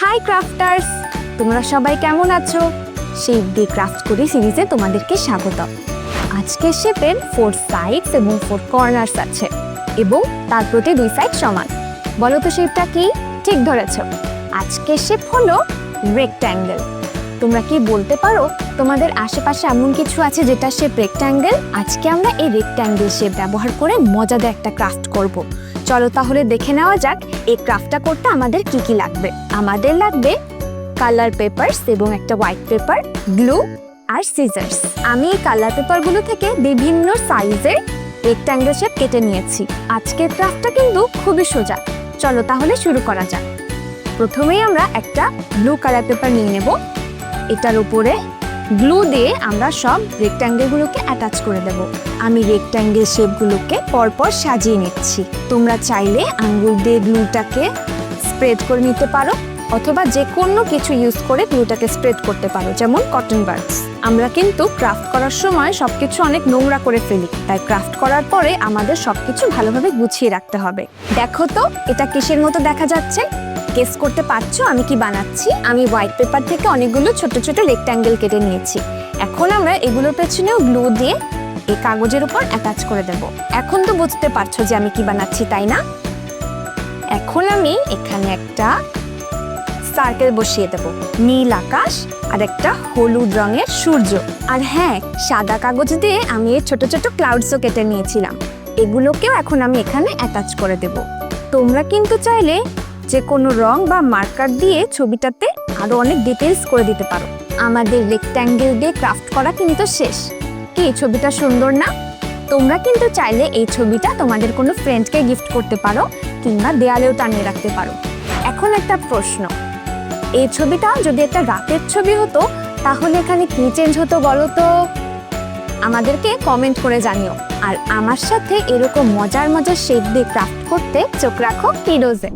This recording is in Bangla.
হাই ক্রাফটার্স, তোমরা সবাই কেমন আছো? শেপ দিয়ে ক্রাফট করি সিরিজে তোমাদেরকে স্বাগত। আজকের শেপের 4 সাইডস এবং 4 কর্নার্স আছে এবং তার প্রতি 2 সাইড সমান। বলো তো শেপটা কি? ঠিক ধরেছো, আজকের শেপ হলো রেক্ট্যাঙ্গেল। তোমরা কি বলতে পারো তোমাদের আশেপাশে এমন কিছু আছে যেটা শেপ রেক্ট্যাঙ্গেল? আজকে আমরা এই রেক্ট্যাঙ্গেল শেপ ব্যবহার করে মজাদার একটা ক্রাফট করব। চলো তাহলে দেখে নেওয়া যাক এই ক্রাফটটা করতে আমাদের কি কি লাগবে। আমাদের লাগবে কালার পেপারস এবং একটা হোয়াইট পেপার, গ্লু আর সিজার্স। আমি এই কালার পেপারগুলো থেকে বিভিন্ন সাইজের রেক্ট্যাঙ্গেল শেপ কেটে নিয়েছি। আজকের ক্রাফটটা কিন্তু খুবই সোজা। চলো তাহলে শুরু করা যাক। প্রথমেই আমরা একটা ব্লু কালার পেপার নিয়ে নেব। এটার উপরে গ্লু দিয়ে আমরা সব রেক্ট্যাঙ্গেলগুলোকে অ্যাটাচ করে দেব। আমি রেক্ট্যাঙ্গেল শেপগুলোকে পরপর সাজিয়ে নিচ্ছি। তোমরা চাইলে আঙ্গুল দিয়ে গ্লুটাকে স্প্রেড করে নিতে পারো অথবা যে কোনো কিছু ইউজ করে গ্লুটাকে স্প্রেড করতে পারো, যেমন কটন বাডস। আমরা কিন্তু ক্রাফট করার সময় সবকিছু অনেক নোংরা করে ফেলি, তাই ক্রাফট করার পরে আমাদের সবকিছু ভালোভাবে গুছিয়ে রাখতে হবে। দেখো তো এটা কিসের মতো দেখা যাচ্ছে? গেস করতে পারছো আমি কি বানাচ্ছি? আমি হোয়াইট পেপার থেকে অনেকগুলো ছোট ছোট রেক্ট্যাঙ্গেল কেটে নিয়েছি। এখন আমরা এগুলোর পেছনেও গ্লু দিয়ে এই কাগজের উপর অ্যাটাচ করে দেব। এখন তো বুঝতে পারছো যে আমি কি বানাচ্ছি, তাই না? এখন আমি এখানে একটা সার্কেল বসিয়ে দেব, নীল আকাশ আর একটা হলুদ রঙের সূর্য। আর হ্যাঁ, সাদা কাগজ দিয়ে আমি এই ছোট ছোট ক্লাউডসও কেটে নিয়েছিলাম। এগুলোকেও এখন আমি এখানে অ্যাটাচ করে দেব। তোমরা কিন্তু চাইলে যে কোনো রং বা মার্কার দিয়ে ছবিটাতে আরো অনেক ডিটেলস করে দিতে পারো। আমাদের রেক্ট্যাঙ্গেল দিয়ে ক্রাফট করা কিন্তু শেষ। কি ছবিটা সুন্দর না? তোমরা কিন্তু চাইলে এই ছবিটা তোমাদের কোনো ফ্রেন্ডকে গিফট করতে পারো কিংবা দেয়ালেও টানিয়ে রাখতে পারো। এখন একটা প্রশ্ন, এই ছবিটা যদি একটা রাতের ছবি হতো তাহলে এখানে কি চেঞ্জ হতো বলো তো? আমাদেরকে কমেন্ট করে জানিও। আর আমার সাথে এরকম মজার মজার শেপ দিয়ে ক্রাফট করতে চোখ রাখো কিডোজে।